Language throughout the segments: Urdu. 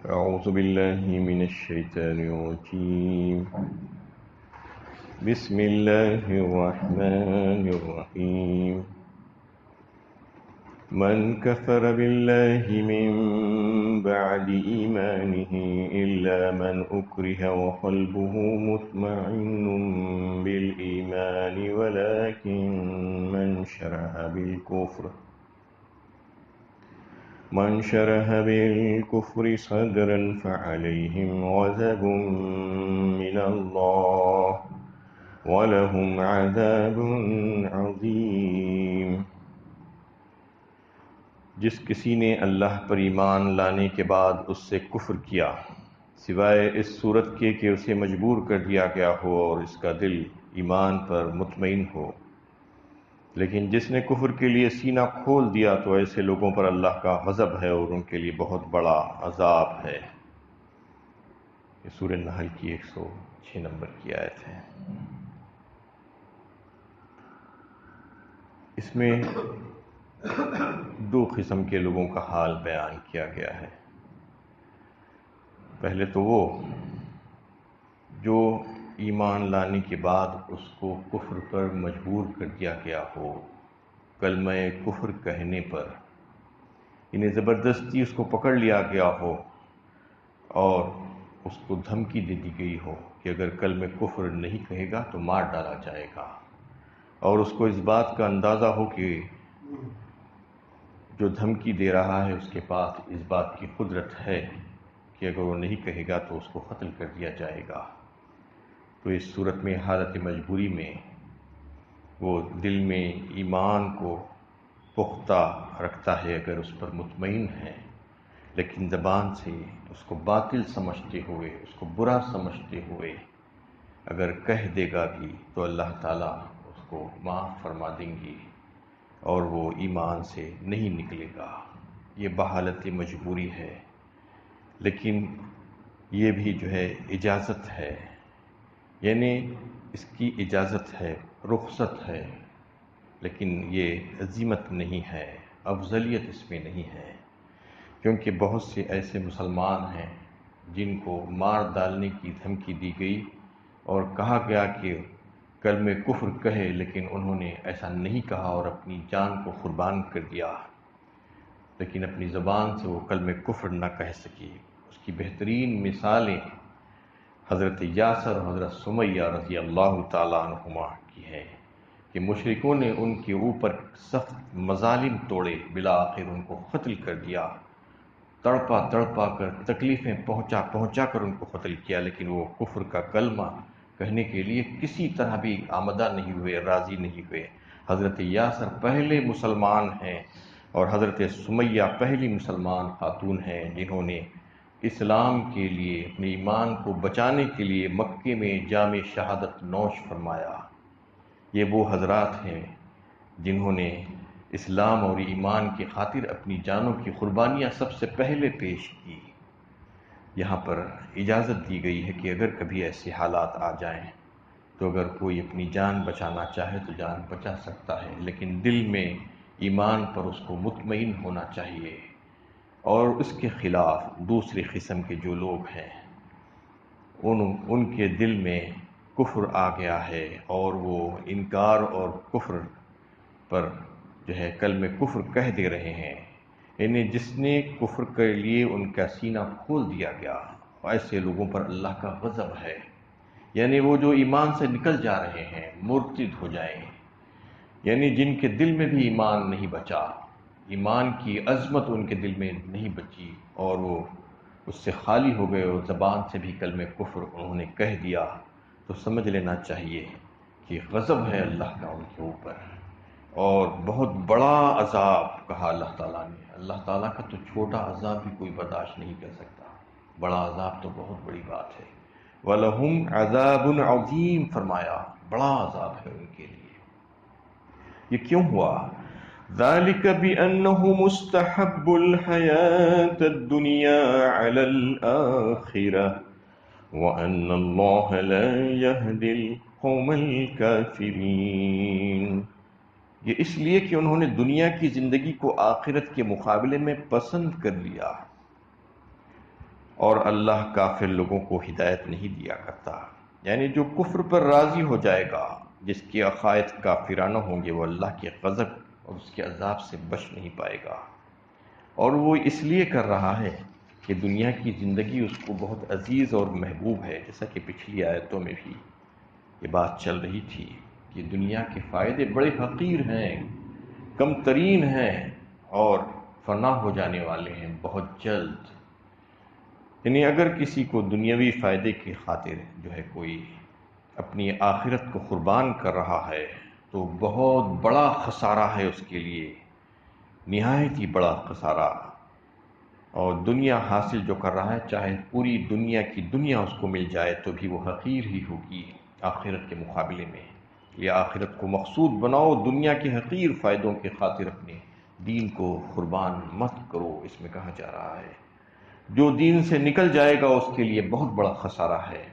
أعوذ بالله من الشيطان الرجيم. بسم الله الرحمن الرحيم. من كفر بالله من بعد إيمانه إلا من أكره وقلبه مطمئن بالإيمان ولكن من شرح بالكفر صدرا فعليهم غضب من الله وَلَهُمْ عَذَابٌ عَظِيمٌ۔ جس کسی نے اللہ پر ایمان لانے کے بعد اس سے کفر کیا سوائے اس صورت کے کہ اسے مجبور کر دیا گیا ہو اور اس کا دل ایمان پر مطمئن ہو، لیکن جس نے کفر کے لیے سینہ کھول دیا تو ایسے لوگوں پر اللہ کا غضب ہے اور ان کے لیے بہت بڑا عذاب ہے۔ یہ سورہ نحل کی 106 نمبر کی آیت ہے۔ اس میں دو قسم کے لوگوں کا حال بیان کیا گیا ہے۔ پہلے تو وہ جو ایمان لانے کے بعد اس کو کفر پر مجبور کر دیا گیا ہو، کلمہ کفر کہنے پر انہیں زبردستی اس کو پکڑ لیا گیا ہو اور اس کو دھمکی دے دی گئی ہو کہ اگر کلمہ کفر نہیں کہے گا تو مار ڈالا جائے گا، اور اس کو اس بات کا اندازہ ہو کہ جو دھمکی دے رہا ہے اس کے پاس اس بات کی قدرت ہے کہ اگر وہ نہیں کہے گا تو اس کو قتل کر دیا جائے گا، تو اس صورت میں حالت مجبوری میں وہ دل میں ایمان کو پختہ رکھتا ہے اگر اس پر مطمئن ہے، لیکن زبان سے اس کو باطل سمجھتے ہوئے، اس کو برا سمجھتے ہوئے اگر کہہ دے گا بھی تو اللہ تعالیٰ اس کو معاف فرما دیں گی اور وہ ایمان سے نہیں نکلے گا۔ یہ بحالت مجبوری ہے، لیکن یہ بھی جو ہے اجازت ہے، یعنی اس کی اجازت ہے، رخصت ہے، لیکن یہ عزیمت نہیں ہے، افضلیت اس میں نہیں ہے، کیونکہ بہت سے ایسے مسلمان ہیں جن کو مار ڈالنے کی دھمکی دی گئی اور کہا گیا کہ کلمہ کفر کہے، لیکن انہوں نے ایسا نہیں کہا اور اپنی جان کو قربان کر دیا، لیکن اپنی زبان سے وہ کلمہ کفر نہ کہہ سکی۔ اس کی بہترین مثالیں حضرت یاسر اور حضرت سمیہ رضی اللہ تعالیٰ عنہما کی ہیں کہ مشرکوں نے ان کے اوپر سخت مظالم توڑے، بالآخر ان کو قتل کر دیا، تڑپا کر تکلیفیں پہنچا کر ان کو قتل کیا، لیکن وہ کفر کا کلمہ کہنے کے لیے کسی طرح بھی آمدہ نہیں ہوئے، راضی نہیں ہوئے۔ حضرت یاسر پہلے مسلمان ہیں اور حضرت سمیہ پہلی مسلمان خاتون ہیں جنہوں نے اسلام کے لیے، اپنے ایمان کو بچانے کے لیے مکے میں جام شہادت نوش فرمایا۔ یہ وہ حضرات ہیں جنہوں نے اسلام اور ایمان کی خاطر اپنی جانوں کی قربانیاں سب سے پہلے پیش کی۔ یہاں پر اجازت دی گئی ہے کہ اگر کبھی ایسے حالات آ جائیں تو اگر کوئی اپنی جان بچانا چاہے تو جان بچا سکتا ہے، لیکن دل میں ایمان پر اس کو مطمئن ہونا چاہیے۔ اور اس کے خلاف دوسری قسم کے جو لوگ ہیں ان کے دل میں کفر آ گیا ہے اور وہ انکار اور کفر پر جو ہے کلمہ کفر کہہ دے رہے ہیں، یعنی جس نے کفر کے لیے ان کا سینہ کھول دیا گیا، ایسے لوگوں پر اللہ کا غضب ہے، یعنی وہ جو ایمان سے نکل جا رہے ہیں، مرتد ہو جائیں، یعنی جن کے دل میں بھی ایمان نہیں بچا، ایمان کی عظمت ان کے دل میں نہیں بچی اور وہ اس سے خالی ہو گئے اور زبان سے بھی کلمہ کفر انہوں نے کہہ دیا، تو سمجھ لینا چاہیے کہ غضب ہے اللہ کا ان کے اوپر، اور بہت بڑا عذاب کہا اللہ تعالیٰ نے۔ اللہ تعالیٰ کا تو چھوٹا عذاب بھی کوئی برداشت نہیں کر سکتا، بڑا عذاب تو بہت بڑی بات ہے۔ وَلَهُمْ عَذَابٌ عَظِيمٌ فرمایا، بڑا عذاب ہے ان کے لیے۔ یہ کیوں ہوا؟ ذَلِكَ بِأَنَّهُ مُسْتَحَبُّ الْحَيَاةَ الدُّنْيَا عَلَى الْآخِرَةِ وَأَنَّ اللَّهَ لَا يَهْدِي الْقَوْمَ الْكَافِرِينَ۔ یہ اس لیے کہ انہوں نے دنیا کی زندگی کو آخرت کے مقابلے میں پسند کر لیا، اور اللہ کافر لوگوں کو ہدایت نہیں دیا کرتا۔ یعنی جو کفر پر راضی ہو جائے گا، جس کی عقائد کافرانہ ہوں گے، وہ اللہ کے غضب اور اس کے عذاب سے بچ نہیں پائے گا، اور وہ اس لیے کر رہا ہے کہ دنیا کی زندگی اس کو بہت عزیز اور محبوب ہے، جیسا کہ پچھلی آیتوں میں بھی یہ بات چل رہی تھی کہ دنیا کے فائدے بڑے حقیر ہیں، کم ترین ہیں اور فنا ہو جانے والے ہیں بہت جلد۔ یعنی اگر کسی کو دنیاوی فائدے کی خاطر جو ہے کوئی اپنی آخرت کو قربان کر رہا ہے تو بہت بڑا خسارہ ہے اس کے لیے، نہایت ہی بڑا خسارہ۔ اور دنیا حاصل جو کر رہا ہے، چاہے پوری دنیا کی دنیا اس کو مل جائے تو بھی وہ حقیر ہی ہوگی آخرت کے مقابلے میں۔ یہ آخرت کو مقصود بناؤ، دنیا کے حقیر فائدوں کی خاطر اپنے دین کو قربان مت کرو، اس میں کہا جا رہا ہے۔ جو دین سے نکل جائے گا اس کے لیے بہت بڑا خسارہ ہے۔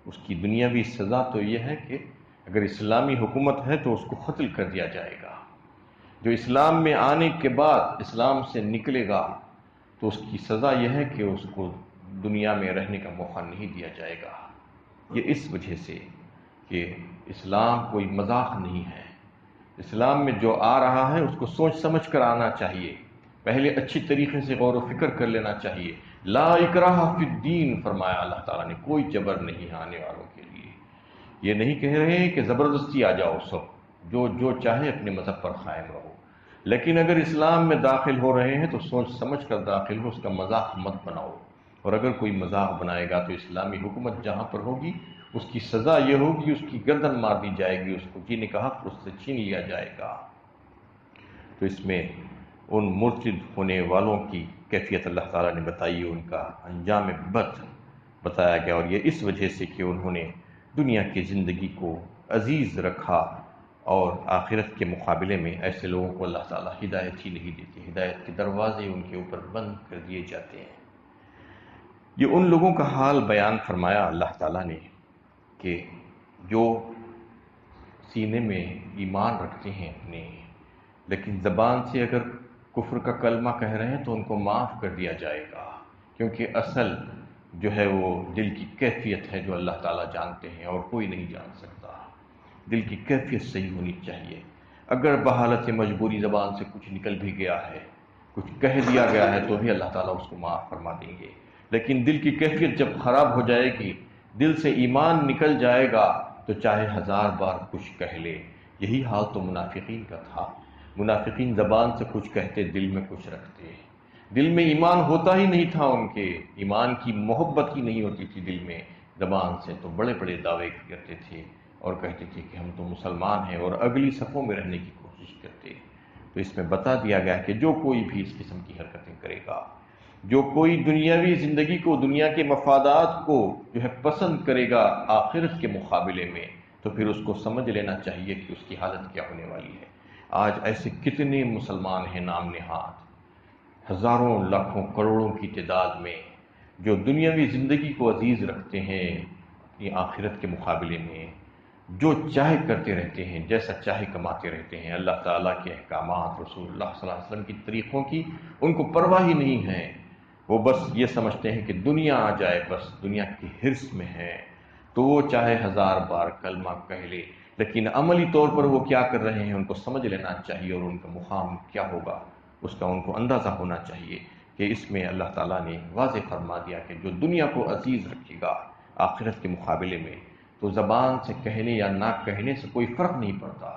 اس کی دنیاوی سزا تو یہ ہے کہ اگر اسلامی حکومت ہے تو اس کو قتل کر دیا جائے گا۔ جو اسلام میں آنے کے بعد اسلام سے نکلے گا تو اس کی سزا یہ ہے کہ اس کو دنیا میں رہنے کا موقع نہیں دیا جائے گا۔ یہ اس وجہ سے کہ اسلام کوئی مذاق نہیں ہے۔ اسلام میں جو آ رہا ہے اس کو سوچ سمجھ کر آنا چاہیے، پہلے اچھی طریقے سے غور و فکر کر لینا چاہیے۔ لا اکراہ فی الدین فرمایا اللہ تعالیٰ نے، کوئی جبر نہیں آنے والوں کے لیے۔ یہ نہیں کہہ رہے ہیں کہ زبردستی آ جاؤ، سب جو چاہے اپنے مذہب پر قائم رہو، لیکن اگر اسلام میں داخل ہو رہے ہیں تو سوچ سمجھ کر داخل ہو، اس کا مذاق مت بناؤ۔ اور اگر کوئی مذاق بنائے گا تو اسلامی حکومت جہاں پر ہوگی اس کی سزا یہ ہوگی، اس کی گردن مار دی جائے گی، اس کو جینے کا حق اس سے چھین لیا جائے گا۔ تو اس میں ان مرتد ہونے والوں کی کیفیت اللہ تعالیٰ نے بتائی، ان کا انجام بد بتایا گیا، اور یہ اس وجہ سے کہ انہوں نے دنیا کی زندگی کو عزیز رکھا، اور آخرت کے مقابلے میں ایسے لوگوں کو اللہ تعالیٰ ہدایت ہی نہیں دیتے، ہدایت کے دروازے ان کے اوپر بند کر دیے جاتے ہیں۔ یہ ان لوگوں کا حال بیان فرمایا اللہ تعالیٰ نے کہ جو سینے میں ایمان رکھتے ہیں اپنے، لیکن زبان سے اگر کفر کا کلمہ کہہ رہے ہیں تو ان کو معاف کر دیا جائے گا، کیونکہ اصل جو ہے وہ دل کی کیفیت ہے جو اللہ تعالیٰ جانتے ہیں اور کوئی نہیں جان سکتا۔ دل کی کیفیت صحیح ہونی چاہیے۔ اگر بحالت مجبوری زبان سے کچھ نکل بھی گیا ہے، کچھ کہہ دیا گیا ہے، تو بھی اللہ تعالیٰ اس کو معاف فرما دیں گے، لیکن دل کی کیفیت جب خراب ہو جائے گی، دل سے ایمان نکل جائے گا تو چاہے 1000 بار کچھ کہہ لے۔ یہی حال تو منافقین کا تھا۔ منافقین زبان سے کچھ کہتے، دل میں کچھ رکھتے، دل میں ایمان ہوتا ہی نہیں تھا، ان کے ایمان کی محبت ہی نہیں ہوتی تھی دل میں۔ زبان سے تو بڑے بڑے دعوے کرتے تھے اور کہتے تھے کہ ہم تو مسلمان ہیں، اور اگلی صفوں میں رہنے کی کوشش کرتے۔ تو اس میں بتا دیا گیا کہ جو کوئی بھی اس قسم کی حرکتیں کرے گا، جو کوئی دنیاوی زندگی کو، دنیا کے مفادات کو جو ہے پسند کرے گا آخرت کے مقابلے میں، تو پھر اس کو سمجھ لینا چاہیے کہ اس کی حالت کیا ہونے والی ہے۔ آج ایسے کتنے مسلمان ہیں نام نہاد، ہزاروں لاکھوں کروڑوں کی تعداد میں، جو دنیاوی زندگی کو عزیز رکھتے ہیں اپنی آخرت کے مقابلے میں، جو چاہے کرتے رہتے ہیں، جیسا چاہے کماتے رہتے ہیں، اللہ تعالیٰ کے احکامات، رسول اللہ صلی اللہ علیہ وسلم کی طریقوں کی ان کو پرواہ ہی نہیں ہے۔ وہ بس یہ سمجھتے ہیں کہ دنیا آ جائے، بس دنیا کی حرص میں ہے، تو وہ چاہے 1000 بار کلمہ کہہ لے، لیکن عملی طور پر وہ کیا کر رہے ہیں ان کو سمجھ لینا چاہیے، اور ان کا مقام کیا ہوگا اس کا ان کو اندازہ ہونا چاہیے۔ کہ اس میں اللہ تعالیٰ نے واضح فرما دیا کہ جو دنیا کو عزیز رکھے گا آخرت کے مقابلے میں، تو زبان سے کہنے یا نہ کہنے سے کوئی فرق نہیں پڑتا،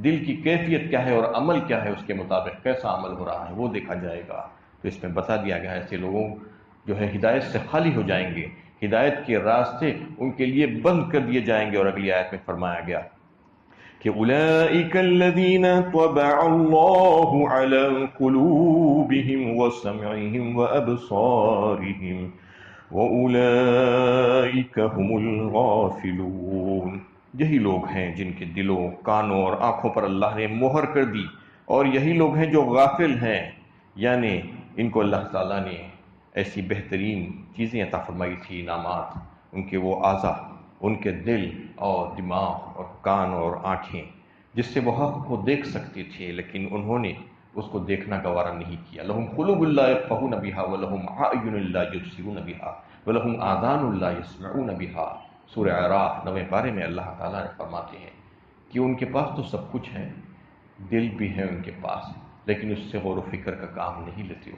دل کی کیفیت کیا ہے اور عمل کیا ہے، اس کے مطابق کیسا عمل ہو رہا ہے وہ دیکھا جائے گا۔ تو اس میں بتا دیا گیا ایسے لوگوں جو ہے ہدایت سے خالی ہو جائیں گے، ہدایت کے راستے ان کے لیے بند کر دیے جائیں گے۔ اور اگلی آیت میں فرمایا گیا کہ اولئک الذین طبع اللہ علی قلوبہم وسمعہم وابصارہم وَأُولَئِكَ هُمُ الْغَافِلُونَ۔ یہی لوگ ہیں جن کے دلوں، کانوں اور آنکھوں پر اللہ نے مہر کر دی، اور یہی لوگ ہیں جو غافل ہیں، یعنی ان کو اللہ تعالیٰ نے ایسی بہترین چیزیں عطا فرمائی تھی، انعامات، ان کے وہ اعضاء، ان کے دل اور دماغ اور کان اور آنکھیں، جس سے وہ حق کو دیکھ سکتے تھے، لیکن انہوں نے اس کو دیکھنا گوارا نہیں کیا۔ لہم قلوب لا یفقہون بہا ولہم اعین لا یبصرون بہا ولہم آذان لا یسمعون بہا۔ سورہ اعراف 9ویں پارے میں اللہ تعالیٰ نے فرماتے ہیں کہ ان کے پاس تو سب کچھ ہے، دل بھی ہے ان کے پاس، لیکن اس سے غور و فکر کا کام نہیں لیتے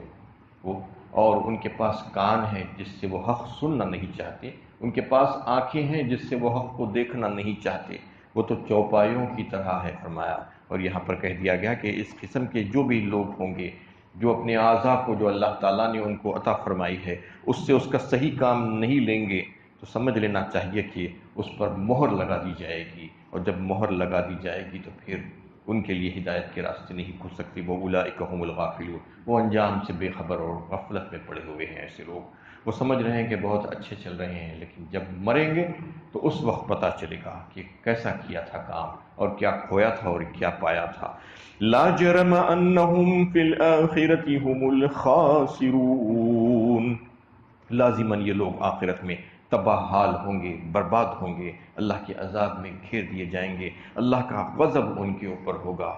وہ، اور ان کے پاس کان ہیں جس سے وہ حق سننا نہیں چاہتے، ان کے پاس آنکھیں ہیں جس سے وہ حق کو دیکھنا نہیں چاہتے، وہ تو چوپایوں کی طرح ہے فرمایا۔ اور یہاں پر کہہ دیا گیا کہ اس قسم کے جو بھی لوگ ہوں گے جو اپنے اعضاء کو جو اللہ تعالیٰ نے ان کو عطا فرمائی ہے اس سے اس کا صحیح کام نہیں لیں گے تو سمجھ لینا چاہیے کہ اس پر مہر لگا دی جائے گی، اور جب مہر لگا دی جائے گی تو پھر ان کے لیے ہدایت کے راستے نہیں کھل سکتی۔ وہ اولئک هم الغافلون، وہ انجام سے بے خبر اور غفلت میں پڑے ہوئے ہیں ایسے لوگ۔ وہ سمجھ رہے ہیں کہ بہت اچھے چل رہے ہیں، لیکن جب مریں گے تو اس وقت پتہ چلے گا کہ کیسا کیا تھا کام اور کیا کھویا تھا اور کیا پایا تھا۔ لا جرم انہم فی الآخرۃ هم الخاسرون، لازماً یہ لوگ آخرت میں تباہ حال ہوں گے، برباد ہوں گے، اللہ کے عذاب میں گھیر دیے جائیں گے، اللہ کا غضب ان کے اوپر ہوگا۔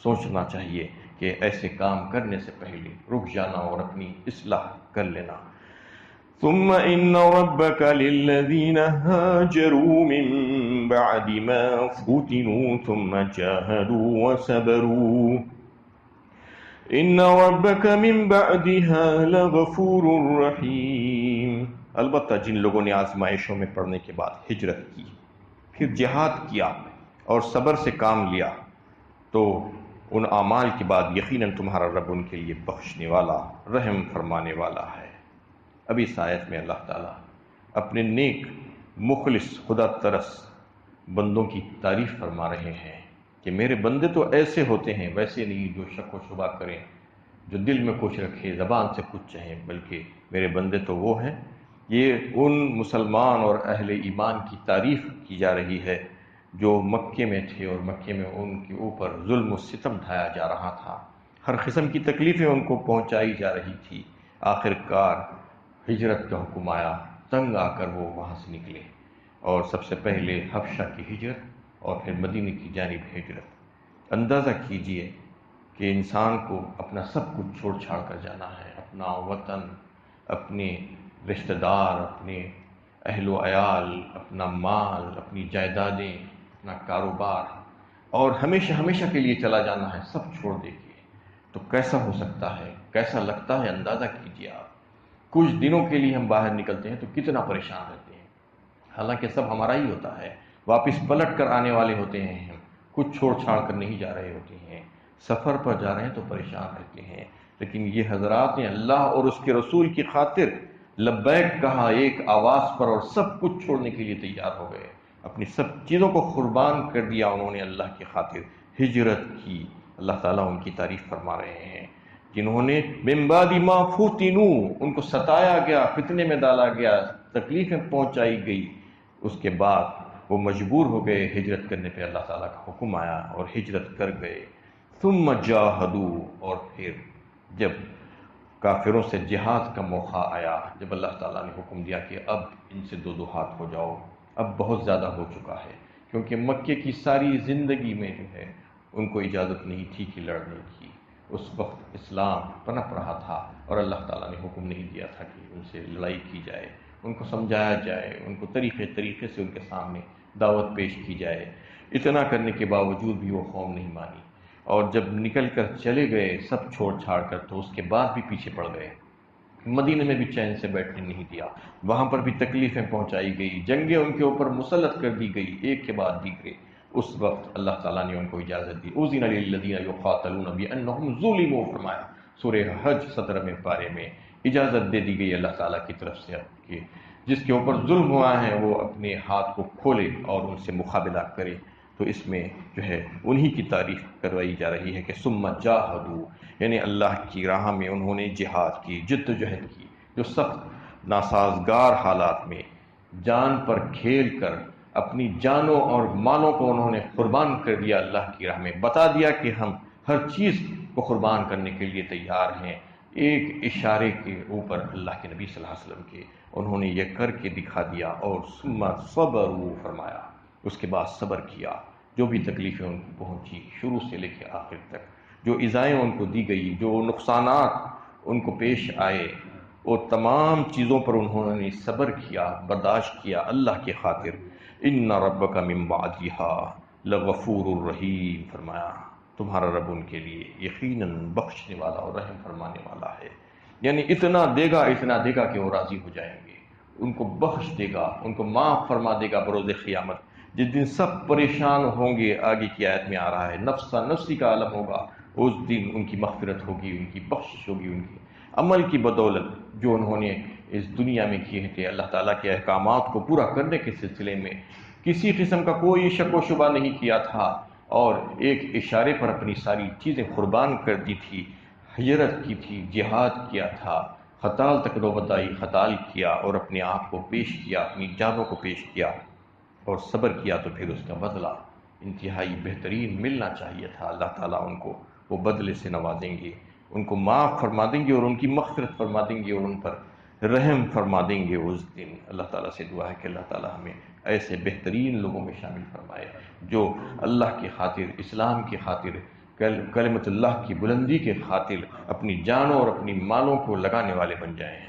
سوچنا چاہیے کہ ایسے کام کرنے سے پہلے رک جانا اور اپنی اصلاح کر لینا۔ ثم ان ربك للذين هاجروا من بعد ما فتنوا ثم جاهدوا وصبروا ان ربك من بعدها لغفور رحیم۔ البتہ جن لوگوں نے آزمائشوں میں پڑنے کے بعد ہجرت کی، پھر جہاد کیا اور صبر سے کام لیا، تو ان اعمال کے بعد یقیناً تمہارا رب ان کے لیے بخشنے والا، رحم فرمانے والا ہے۔ اب اس آیت میں اللہ تعالیٰ اپنے نیک مخلص خدا ترس بندوں کی تعریف فرما رہے ہیں کہ میرے بندے تو ایسے ہوتے ہیں، ویسے نہیں جو شک و شبہ کریں، جو دل میں کچھ رکھے، زبان سے کچھ چاہیں، بلکہ میرے بندے تو وہ ہیں۔ یہ ان مسلمان اور اہل ایمان کی تعریف کی جا رہی ہے جو مکے میں تھے، اور مکے میں ان کے اوپر ظلم و ستم ڈھایا جا رہا تھا، ہر قسم کی تکلیفیں ان کو پہنچائی جا رہی تھی۔ آخر کار ہجرت کا حکم آیا، تنگ آ کر وہ وہاں سے نکلے، اور سب سے پہلے حبشہ کی ہجرت اور پھر مدینے کی جانب ہجرت۔ اندازہ کیجئے کہ انسان کو اپنا سب کچھ چھوڑ چھاڑ کر جانا ہے، اپنا وطن، اپنے رشتہ دار، اپنے اہل و عیال، اپنا مال، اپنی جائیدادیں، اپنا کاروبار، اور ہمیشہ ہمیشہ کے لیے چلا جانا ہے سب چھوڑ دے کے، تو کیسا ہو سکتا ہے، کیسا لگتا ہے؟ اندازہ کیجئے آپ۔ کچھ دنوں کے لیے ہم باہر نکلتے ہیں تو کتنا پریشان رہتے ہیں، حالانکہ سب ہمارا ہی ہوتا ہے، واپس پلٹ کر آنے والے ہوتے ہیں، ہم کچھ چھوڑ چھاڑ کر نہیں جا رہے ہوتے ہیں، سفر پر جا رہے ہیں تو پریشان رہتے ہیں۔ لیکن یہ حضرات نے اللہ اور اس کے رسول کی خاطر لبیک کہا ایک آواز پر، اور سب کچھ چھوڑنے کے لیے تیار ہو گئے، اپنی سب چیزوں کو قربان کر دیا انہوں نے اللہ کی خاطر، ہجرت کی۔ اللہ تعالیٰ ان کی تعریف فرما رہے ہیں جنہوں نے من بعد ما فتنوا، ان کو ستایا گیا، فتنے میں ڈالا گیا، تکلیفیں پہنچائی گئی، اس کے بعد وہ مجبور ہو گئے ہجرت کرنے پہ، اللہ تعالیٰ کا حکم آیا اور ہجرت کر گئے۔ ثم جاہدوا، اور پھر جب کافروں سے جہاد کا موقع آیا، جب اللہ تعالیٰ نے حکم دیا کہ اب ان سے دو دو ہاتھ ہو جاؤ، اب بہت زیادہ ہو چکا ہے، کیونکہ مکے کی ساری زندگی میں جو ہے ان کو اجازت نہیں تھی کہ لڑنے کی، اس وقت اسلام پنپ رہا تھا اور اللہ تعالیٰ نے حکم نہیں دیا تھا کہ ان سے لڑائی کی جائے، ان کو سمجھایا جائے، ان کو طریقے سے ان کے سامنے دعوت پیش کی جائے۔ اتنا کرنے کے باوجود بھی وہ قوم نہیں مانی، اور جب نکل کر چلے گئے سب چھوڑ چھاڑ کر، تو اس کے بعد بھی پیچھے پڑ گئے، مدینے میں بھی چین سے بیٹھنے نہیں دیا، وہاں پر بھی تکلیفیں پہنچائی گئی، جنگیں ان کے اوپر مسلط کر دی گئی ایک کے بعد دیگرے۔ اس وقت اللہ تعالیٰ نے ان کو اجازت دی، اذن للذین یقاتلون بانہم ظلموا، فرمایا سورہ حج 17ویں پارے میں اجازت دے دی گئی اللہ تعالیٰ کی طرف سے کہ جس کے اوپر ظلم ہوا ہے وہ اپنے ہاتھ کو کھولے اور ان سے مقابلہ کرے۔ تو اس میں جو ہے انہی کی تعریف کروائی جا رہی ہے کہ ثم جاہدوا، یعنی اللہ کی راہ میں انہوں نے جہاد کی، جد و جہد کی، جو سخت ناسازگار حالات میں جان پر کھیل کر اپنی جانوں اور مالوں کو انہوں نے قربان کر دیا اللہ کی راہ میں، بتا دیا کہ ہم ہر چیز کو قربان کرنے کے لیے تیار ہیں۔ ایک اشارے کے اوپر اللہ کے نبی صلی اللہ علیہ وسلم کے انہوں نے یہ کر کے دکھا دیا، اور ثم صبروا، فرمایا اس کے بعد صبر کیا، جو بھی تکلیفیں ان کو پہنچی شروع سے لے کے آخر تک، جو ایذائیں ان کو دی گئی، جو نقصانات ان کو پیش آئے، وہ تمام چیزوں پر انہوں نے صبر کیا، برداشت کیا اللہ کی خاطر۔ ان ربک من بعدها لغفور الرحیم، فرمایا تمہارا رب ان کے لیے یقیناً بخشنے والا اور رحم فرمانے والا ہے۔ یعنی اتنا دے گا کہ وہ راضی ہو جائیں گے، ان کو بخش دے گا، ان کو معاف فرما دے گا بروز قیامت، جس دن سب پریشان ہوں گے۔ آگے کی آیت میں آ رہا ہے نفسا نفسی کا عالم ہوگا، اس دن ان کی مغفرت ہوگی، ان کی بخشش ہوگی، ان کی عمل کی بدولت جو انہوں نے اس دنیا میں کیے تھے، اللہ تعالیٰ کے احکامات کو پورا کرنے کے سلسلے میں کسی قسم کا کوئی شک و شبہ نہیں کیا تھا، اور ایک اشارے پر اپنی ساری چیزیں قربان کر دی تھی، ہجرت کی تھی، جہاد کیا تھا، قتال تک نوبت آئی، قتال کیا اور اپنے آپ کو پیش کیا، اپنی جانوں کو پیش کیا اور صبر کیا، تو پھر اس کا بدلہ انتہائی بہترین ملنا چاہیے تھا۔ اللہ تعالیٰ ان کو وہ بدلے سے نوازیں گے، ان کو معاف فرما دیں گے اور ان کی مغفرت فرما دیں گے اور ان پر رحم فرما دیں گے اس دن۔ اللہ تعالیٰ سے دعا ہے کہ اللہ تعالیٰ ہمیں ایسے بہترین لوگوں میں شامل فرمائے جو اللہ کی خاطر، اسلام کی خاطر، کلمت اللہ کی بلندی کے خاطر اپنی جانوں اور اپنی مالوں کو لگانے والے بن جائیں۔